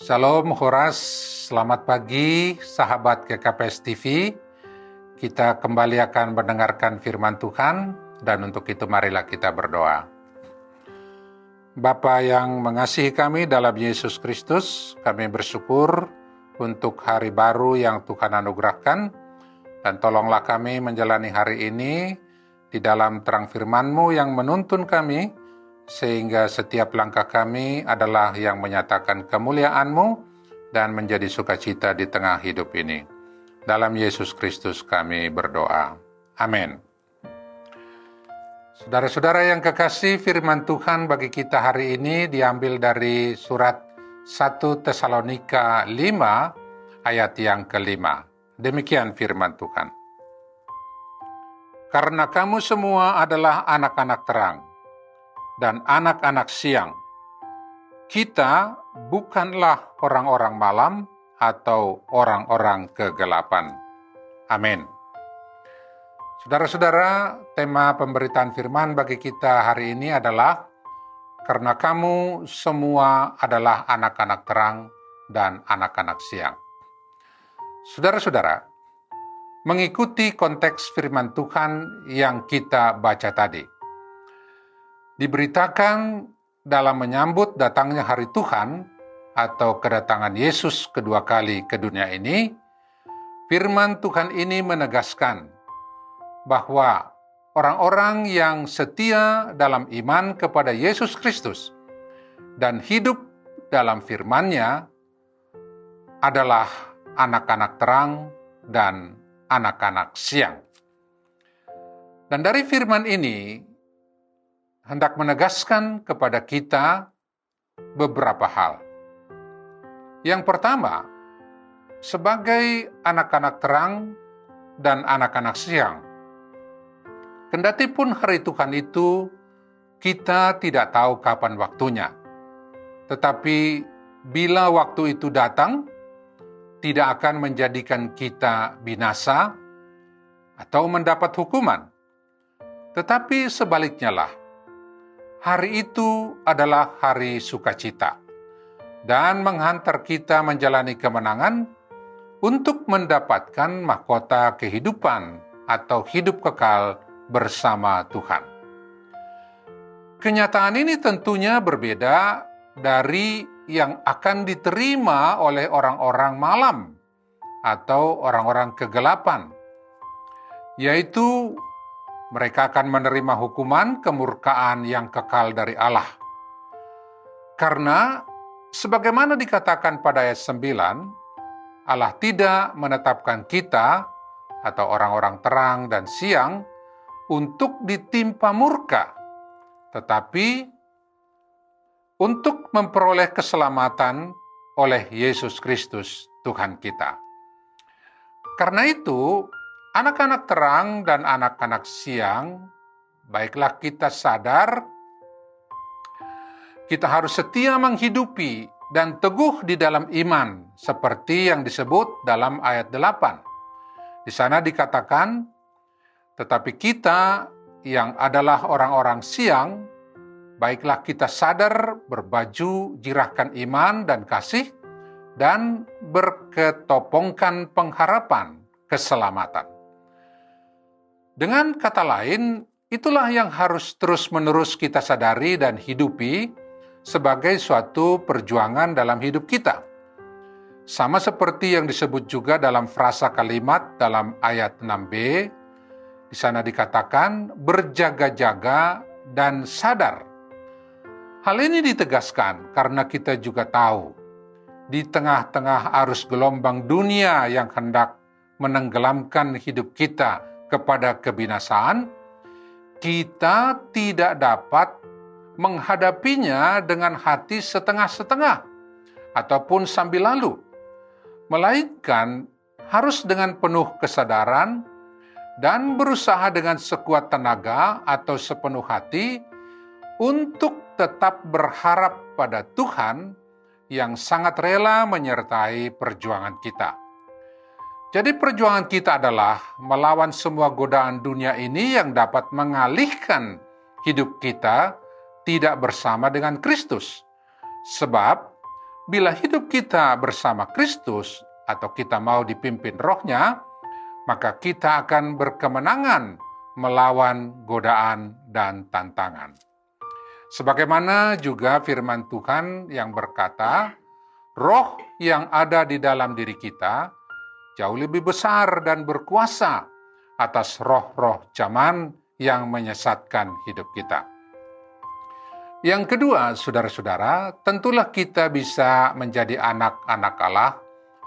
Shalom Horas, selamat pagi sahabat GKPS TV. Kita kembali akan mendengarkan firman Tuhan dan untuk itu marilah kita berdoa. Bapa yang mengasihi kami dalam Yesus Kristus, kami bersyukur untuk hari baru yang Tuhan anugerahkan dan tolonglah kami menjalani hari ini di dalam terang firman-Mu yang menuntun kami sehingga setiap langkah kami adalah yang menyatakan kemuliaan-Mu dan menjadi sukacita di tengah hidup ini. Dalam Yesus Kristus kami berdoa. Amin. Saudara-saudara yang kekasih, firman Tuhan bagi kita hari ini diambil dari surat 1 Tesalonika 5 ayat yang kelima. Demikian firman Tuhan. Karena kamu semua adalah anak-anak terang dan anak-anak siang. Kita bukanlah orang-orang malam atau orang-orang kegelapan. Amin. Saudara-saudara, tema pemberitaan firman bagi kita hari ini adalah karena kamu semua adalah anak-anak terang dan anak-anak siang. Saudara-saudara, mengikuti konteks firman Tuhan yang kita baca tadi, diberitakan dalam menyambut datangnya hari Tuhan atau kedatangan Yesus kedua kali ke dunia ini, firman Tuhan ini menegaskan bahwa orang-orang yang setia dalam iman kepada Yesus Kristus dan hidup dalam firman-Nya adalah anak-anak terang dan anak-anak siang. Dan dari firman ini hendak menegaskan kepada kita beberapa hal. Yang pertama, sebagai anak-anak terang dan anak-anak siang, kendati pun hari Tuhan itu kita tidak tahu kapan waktunya, tetapi bila waktu itu datang, tidak akan menjadikan kita binasa atau mendapat hukuman. Tetapi sebaliknya lah, hari itu adalah hari sukacita dan menghantar kita menjalani kemenangan untuk mendapatkan mahkota kehidupan atau hidup kekal bersama Tuhan. Kenyataan ini tentunya berbeda dari yang akan diterima oleh orang-orang malam atau orang-orang kegelapan, yaitu mereka akan menerima hukuman kemurkaan yang kekal dari Allah. Karena sebagaimana dikatakan pada ayat 9, Allah tidak menetapkan kita atau orang-orang terang dan siang untuk ditimpa murka, tetapi untuk memperoleh keselamatan oleh Yesus Kristus Tuhan kita. Karena itu, anak-anak terang dan anak-anak siang, baiklah kita sadar, kita harus setia menghidupi dan teguh di dalam iman, seperti yang disebut dalam ayat 8. Di sana dikatakan, tetapi kita yang adalah orang-orang siang, baiklah kita sadar berbaju jirahkan iman dan kasih, dan berketopongkan pengharapan keselamatan. Dengan kata lain, itulah yang harus terus-menerus kita sadari dan hidupi sebagai suatu perjuangan dalam hidup kita. Sama seperti yang disebut juga dalam frasa kalimat dalam ayat 6b, di sana dikatakan berjaga-jaga dan sadar. Hal ini ditegaskan karena kita juga tahu, di tengah-tengah arus gelombang dunia yang hendak menenggelamkan hidup kita kepada kebinasaan, kita tidak dapat menghadapinya dengan hati setengah-setengah ataupun sambil lalu, melainkan harus dengan penuh kesadaran dan berusaha dengan sekuat tenaga atau sepenuh hati untuk tetap berharap pada Tuhan yang sangat rela menyertai perjuangan kita. Jadi perjuangan kita adalah melawan semua godaan dunia ini yang dapat mengalihkan hidup kita tidak bersama dengan Kristus. Sebab bila hidup kita bersama Kristus atau kita mau dipimpin Roh-Nya, maka kita akan berkemenangan melawan godaan dan tantangan. Sebagaimana juga firman Tuhan yang berkata, Roh yang ada di dalam diri kita jauh lebih besar dan berkuasa atas roh-roh zaman yang menyesatkan hidup kita. Yang kedua, saudara-saudara, tentulah kita bisa menjadi anak-anak Allah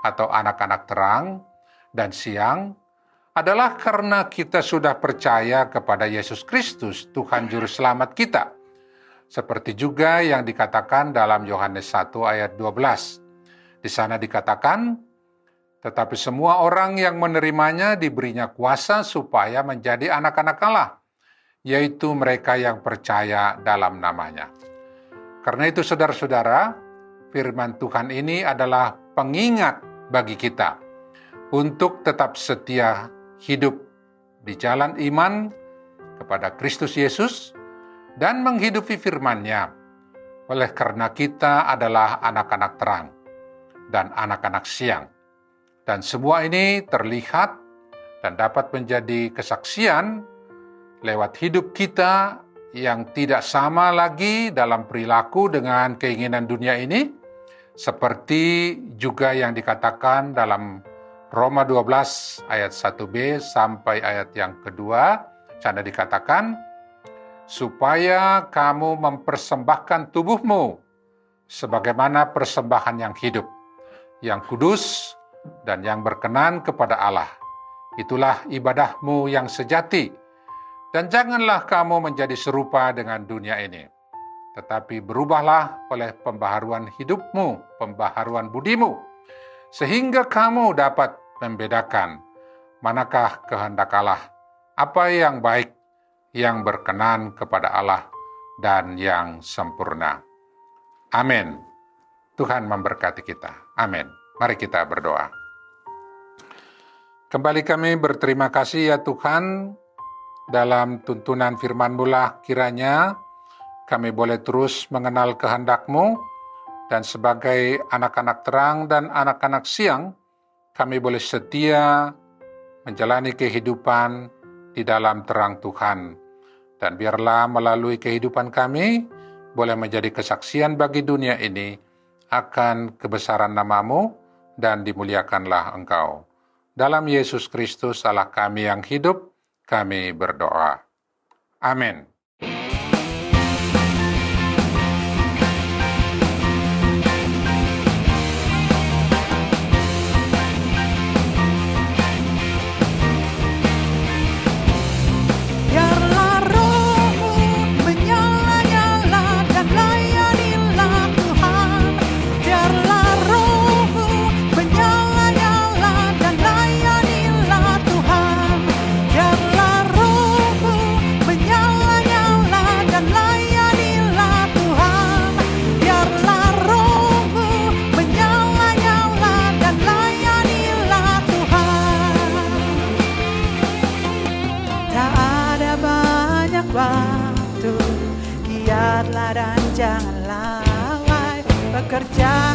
atau anak-anak terang dan siang adalah karena kita sudah percaya kepada Yesus Kristus, Tuhan Juru Selamat kita. Seperti juga yang dikatakan dalam Yohanes 1 ayat 12. Di sana dikatakan, tetapi semua orang yang menerimanya diberinya kuasa supaya menjadi anak-anak Allah, yaitu mereka yang percaya dalam namanya. Karena itu saudara-saudara, firman Tuhan ini adalah pengingat bagi kita untuk tetap setia hidup di jalan iman kepada Kristus Yesus dan menghidupi firman-Nya. Oleh karena kita adalah anak-anak terang dan anak-anak siang. Dan semua ini terlihat dan dapat menjadi kesaksian lewat hidup kita yang tidak sama lagi dalam perilaku dengan keinginan dunia ini, seperti juga yang dikatakan dalam Roma 12 ayat 1b sampai ayat yang kedua, sana dikatakan, supaya kamu mempersembahkan tubuhmu sebagaimana persembahan yang hidup, yang kudus, dan yang berkenan kepada Allah. Itulah ibadahmu yang sejati. Dan janganlah kamu menjadi serupa dengan dunia ini, tetapi berubahlah oleh pembaharuan hidupmu, pembaharuan budimu, sehingga kamu dapat membedakan manakah kehendak Allah, apa yang baik, yang berkenan kepada Allah, dan yang sempurna. Amin. Tuhan memberkati kita. Amin. Mari kita berdoa. Kembali kami berterima kasih ya Tuhan, dalam tuntunan firman-Mu lah kiranya kami boleh terus mengenal kehendak-Mu, dan sebagai anak-anak terang dan anak-anak siang, kami boleh setia menjalani kehidupan di dalam terang Tuhan. Dan biarlah melalui kehidupan kami boleh menjadi kesaksian bagi dunia ini akan kebesaran nama-Mu, dan dimuliakanlah Engkau. Dalam Yesus Kristus Allah kami yang hidup, kami berdoa. Amin. Waktu giatlah dan jangan lalai bekerja